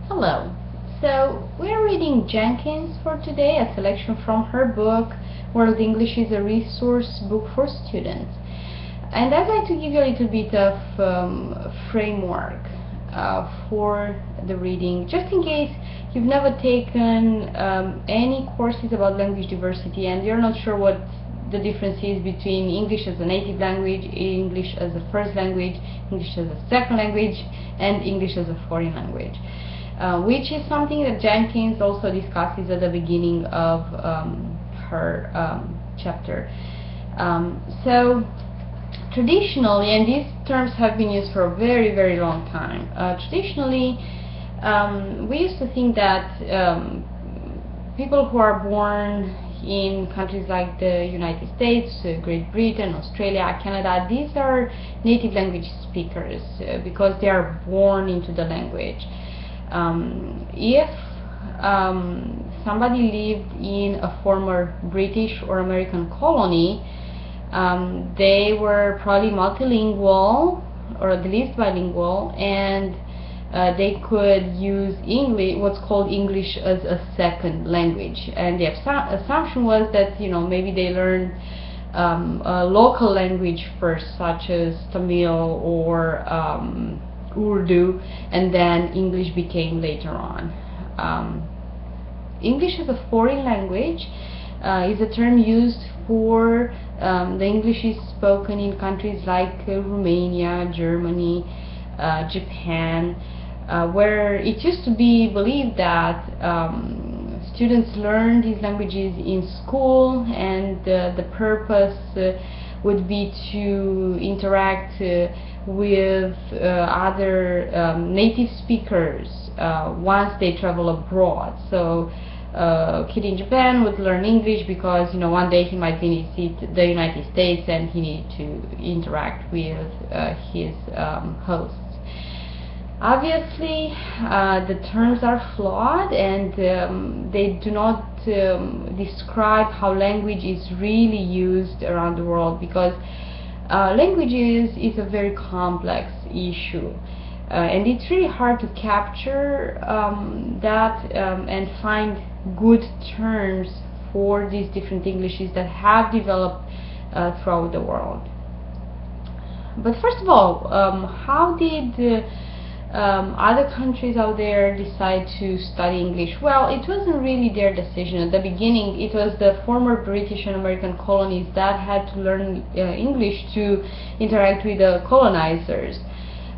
Hello. So we're reading Jenkins for today, a selection from her book World English is a Resource Book for Students. And I'd like to give you a little bit of framework for the reading, just in case you've never taken any courses about language diversity and you're not sure what the difference is between English as a native language, English as a first language, English as a second language, and English as a foreign language. Which is something that Jenkins also discusses at the beginning of her chapter. So traditionally, and these terms have been used for a very, very long time, traditionally we used to think that people who are born in countries like the United States, Great Britain, Australia, Canada, these are native language speakers because they are born into the language. If somebody lived in a former British or American colony, they were probably multilingual or at least bilingual, and they could use English, what's called English as a second language. And the assumption was that, you know, maybe they learned a local language first, such as Tamil or Urdu, and then English became later on. English as a foreign language is a term used for the English is spoken in countries like Romania, Germany, Japan, where it used to be believed that students learn these languages in school, and the purpose would be to interact with other native speakers once they travel abroad. So a kid in Japan would learn English because, you know, one day he might visit the United States and he needs to interact with his hosts. Obviously, the terms are flawed, and they do not describe how language is really used around the world, because language is a very complex issue, and it's really hard to capture that and find good terms for these different Englishes that have developed throughout the world. But first of all, how did other countries out there decide to study English? Well, it wasn't really their decision. At the beginning, it was the former British and American colonies that had to learn English to interact with the colonizers.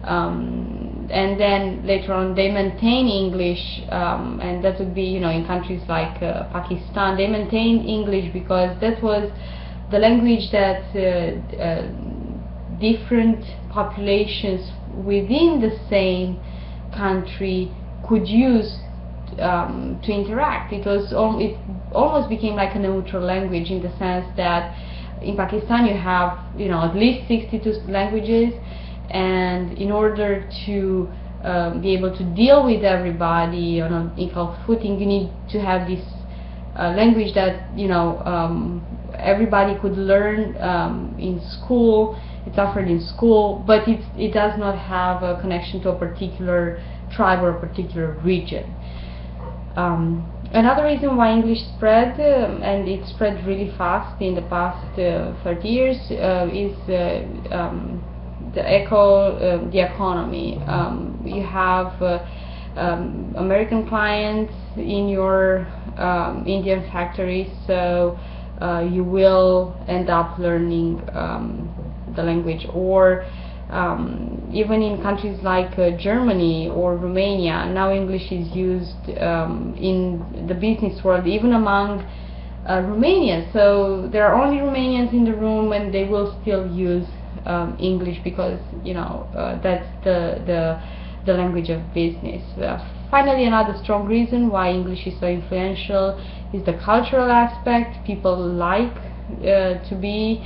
And then later on they maintain English, and that would be, you know, in countries like Pakistan, they maintained English because that was the language that different populations within the same country could use to interact. It almost became like a neutral language, in the sense that in Pakistan you have, you know, at least 62 languages, and in order to be able to deal with everybody on an equal footing, you need to have this language that, you know, everybody could learn in school. It's offered in school, but it does not have a connection to a particular tribe or a particular region. Another reason why English spread, and it spread really fast in the past 30 years, is the economy. You have American clients in your Indian factories, so you will end up learning the language. Or even in countries like Germany or Romania, now English is used in the business world, even among Romanians. So there are only Romanians in the room, and they will still use English because, you know, that's the language of business. Finally, another strong reason why English is so influential is the cultural aspect. People like to be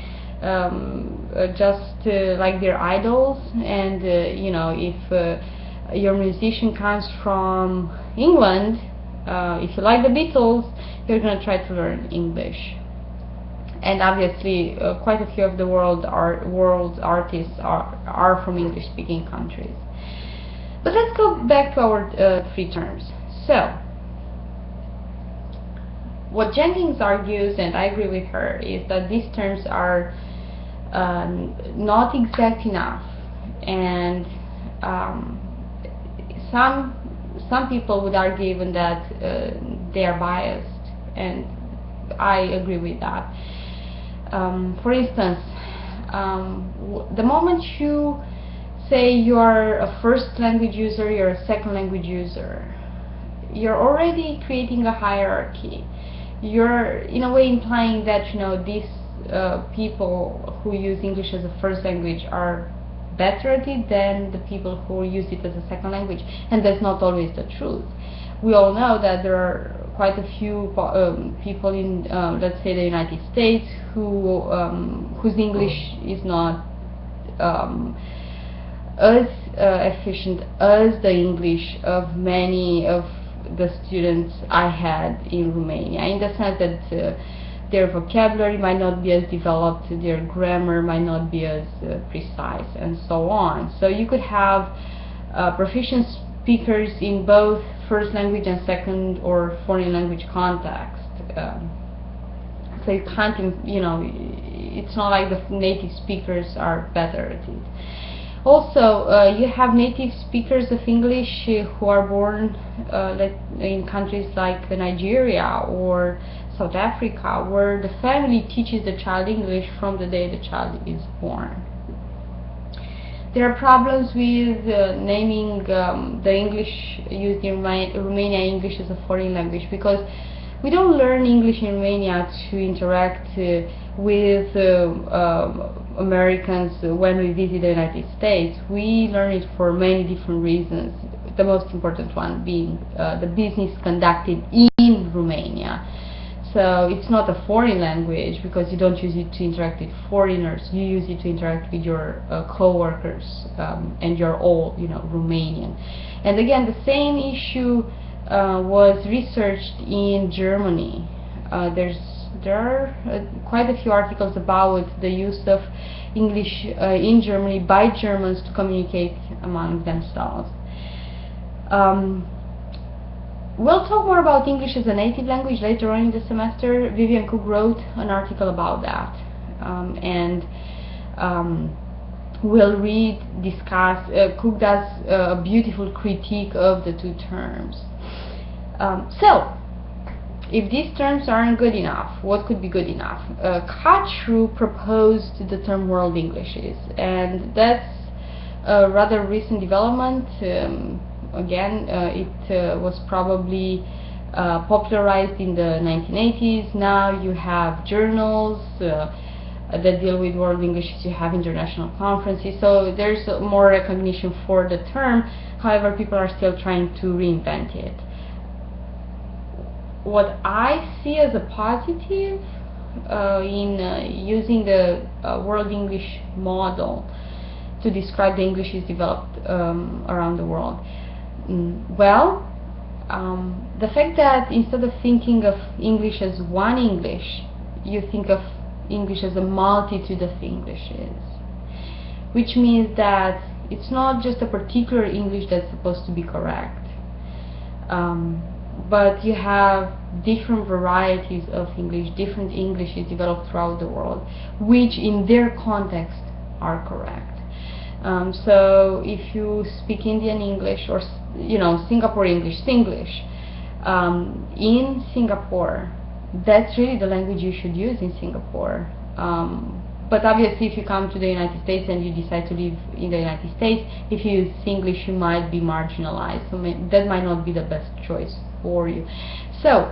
just like their idols, and you know, if your musician comes from England, if you like the Beatles, you're going to try to learn English. And obviously quite a few of the world's artists are from English-speaking countries. But let's go back to our three terms. So, what Jenkins argues, and I agree with her, is that these terms are not exact enough, and some people would argue even that they are biased, and I agree with that. For instance, the moment you say you're a first language user, you're a second language user, you're already creating a hierarchy. You're in a way implying that, you know, these people who use English as a first language are better at it than the people who use it as a second language, and that's not always the truth. We all know that there are quite a few people in, let's say, the United States who whose English is not as efficient as the English of many of the students I had in Romania, in the sense that their vocabulary might not be as developed, their grammar might not be as precise, and so on. So you could have proficient speakers in both first language and second or foreign language context. So you can't, you know, it's not like the native speakers are better at it. Also, you have native speakers of English who are born in countries like Nigeria or South Africa, where the family teaches the child English from the day the child is born. There are problems with naming the English used in Romania English as a foreign language, because we don't learn English in Romania to interact with Americans when we visit the United States. We learn it for many different reasons, the most important one being the business conducted in Romania. So it's not a foreign language because you don't use it to interact with foreigners. You use it to interact with your co-workers, and you're all, you know, Romanian. And again, the same issue was researched in Germany. There are quite a few articles about the use of English in Germany by Germans to communicate among themselves. We'll talk more about English as a native language later on in the semester. Vivian Cook wrote an article about that, and we'll read, discuss. Cook does a beautiful critique of the two terms. So, if these terms aren't good enough, what could be good enough? Kacru proposed the term world Englishes, and that's a rather recent development. Again, it was probably popularized in the 1980s. Now you have journals that deal with world Englishes, you have international conferences, so there's more recognition for the term. However, people are still trying to reinvent it. What I see as a positive in using the world English model to describe the Englishes developed around the world, the fact that instead of thinking of English as one English, you think of English as a multitude of Englishes, which means that it's not just a particular English that's supposed to be correct, but you have different varieties of English, different Englishes developed throughout the world, which in their context are correct. So if you speak Indian English or, you know, Singapore English, Singlish, in Singapore, that's really the language you should use in Singapore. But obviously, if you come to the United States and you decide to live in the United States, if you use Singlish, you might be marginalized. So that might not be the best choice for you. So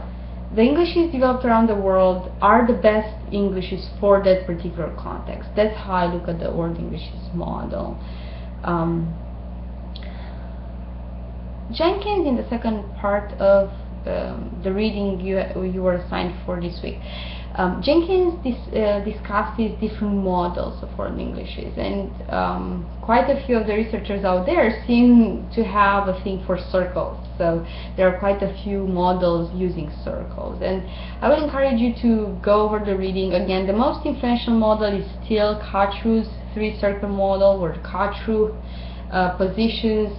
the Englishes developed around the world are the best Englishes for that particular context. That's how I look at the World Englishes model. Jenkins, in the second part of the reading you were assigned for this week, Jenkins discusses different models of world Englishes, and quite a few of the researchers out there seem to have a thing for circles. So there are quite a few models using circles, and I will encourage you to go over the reading. Again, the most influential model is still Kacru's three-circle model, where Kacru positions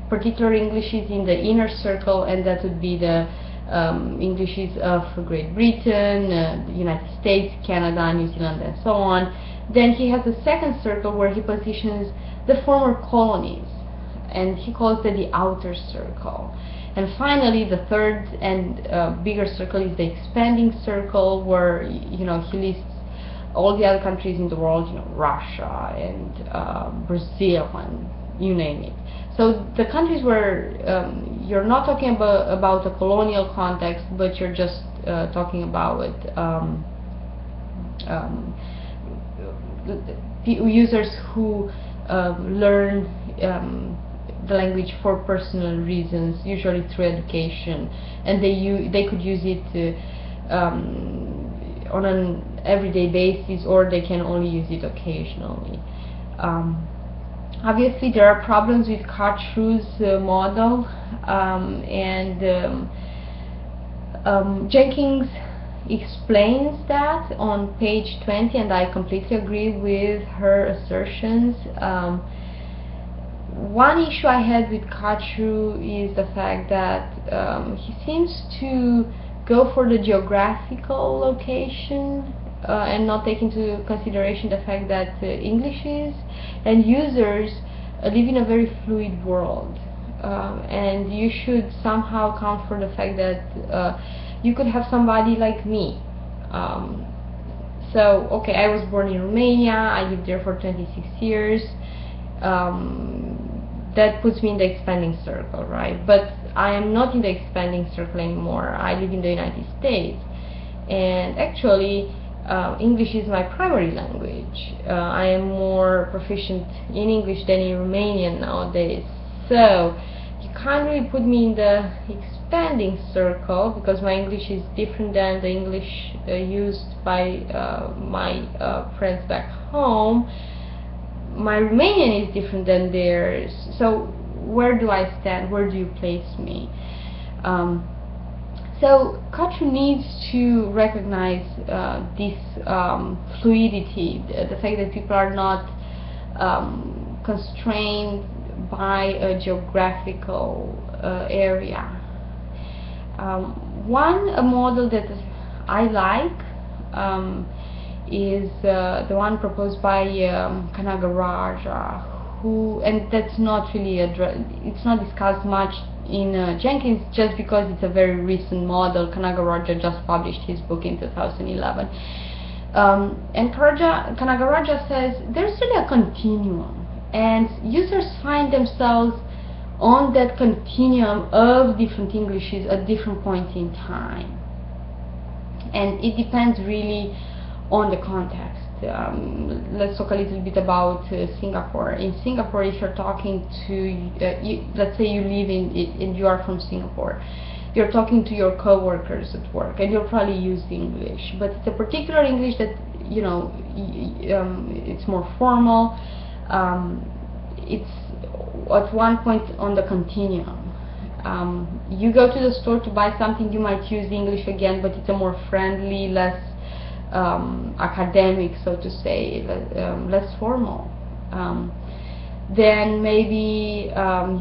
particular Englishes in the inner circle, and that would be the Englishes of Great Britain, the United States, Canada, New Zealand, and so on. Then he has a second circle where he positions the former colonies, and he calls that the outer circle. And finally, the third and bigger circle is the expanding circle, where he lists all the other countries in the world, Russia and Brazil and you name it. So the countries where you're not talking about a colonial context, but you're just talking about users who learn the language for personal reasons, usually through education, and they could use it on an everyday basis, or they can only use it occasionally. Obviously, there are problems with Kacru's model, and Jenkins explains that on page 20, and I completely agree with her assertions. One issue I had with Kacru is the fact that he seems to go for the geographical location and not take into consideration the fact that Englishes and users live in a very fluid world, and you should somehow account for the fact that you could have somebody like me. So, okay, I was born in Romania, I lived there for 26 years. That puts me in the expanding circle, right? But I am not in the expanding circle anymore. I live in the United States, and actually English is my primary language. I am more proficient in English than in Romanian nowadays, so you can't really put me in the expanding circle, because my English is different than the English used by my friends back home. My Romanian is different than theirs, so where do I stand? Where do you place me? So Kacru needs to recognize this fluidity, the fact that people are not constrained by a geographical area. One model that I like is the one proposed by Kanagaraja, and that's not really it's not discussed much in Jenkins, just because it's a very recent model. Kanagaraja just published his book in 2011, and Kanagaraja says there's really a continuum, and users find themselves on that continuum of different Englishes at different points in time, and it depends really on the context. Let's talk a little bit about Singapore. In Singapore, if you're talking to, let's say you live and you are from Singapore, you're talking to your co-workers at work, and you'll probably use English, but it's a particular English that, it's more formal. It's at one point on the continuum. You go to the store to buy something, you might use English again, but it's a more friendly, less academic, so to say, less formal. Then maybe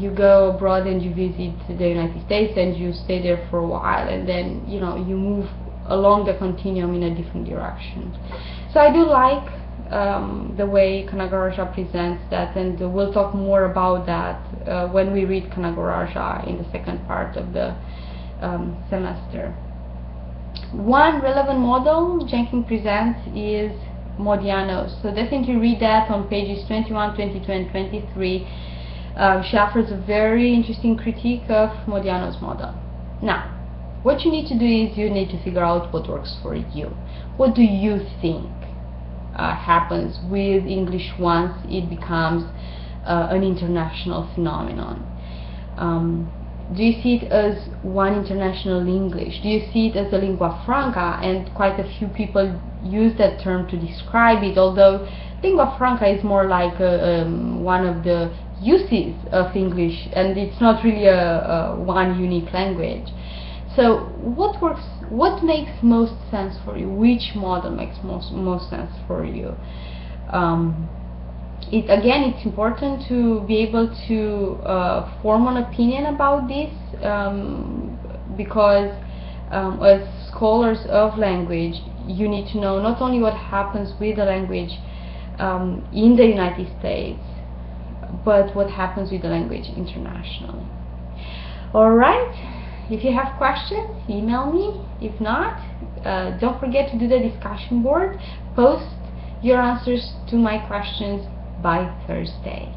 you go abroad and you visit the United States and you stay there for a while, and then you move along the continuum in a different direction. So I do like the way Kanagaraja presents that, and we'll talk more about that when we read Kanagaraja in the second part of the semester. One relevant model Jenkins presents is Modiano's. So definitely read that on pages 21, 22, and 23. She offers a very interesting critique of Modiano's model. Now, what you need to do is you need to figure out what works for you. What do you think happens with English once it becomes an international phenomenon? Do you see it as one international English? Do you see it as a lingua franca? And quite a few people use that term to describe it, although lingua franca is more like one of the uses of English, and it's not really a one unique language. So what works? What makes most sense for you? Which model makes most sense for you? It's important to be able to form an opinion about this, because as scholars of language, you need to know not only what happens with the language in the United States, but what happens with the language internationally. Alright, if you have questions, email me. If not, don't forget to do the discussion board. Post your answers to my questions by Thursday.